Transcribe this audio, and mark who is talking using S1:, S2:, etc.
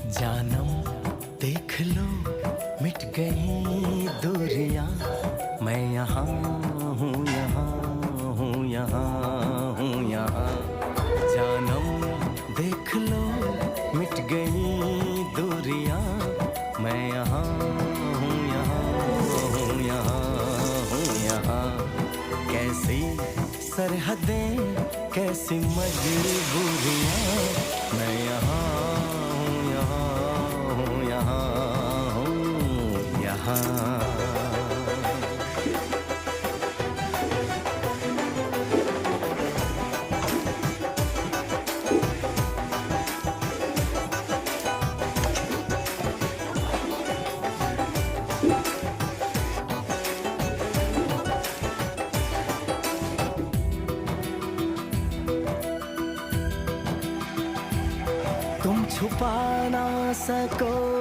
S1: जानम देख लो मिट गई दूरियां, मैं यहाँ हूँ, यहाँ हूँ, यहाँ हूँ, यहाँ। जानम देख लो मिट गई दूरियां, मैं यहाँ हूँ, यहाँ हूँ, यहाँ हूँ, यहाँ। कैसी सरहदें कैसी मजबूरियां, मैं यहाँ हूँ, यहाँ हूँ, यहाँ हूँ, यहाँ। तुम छुपा ना सको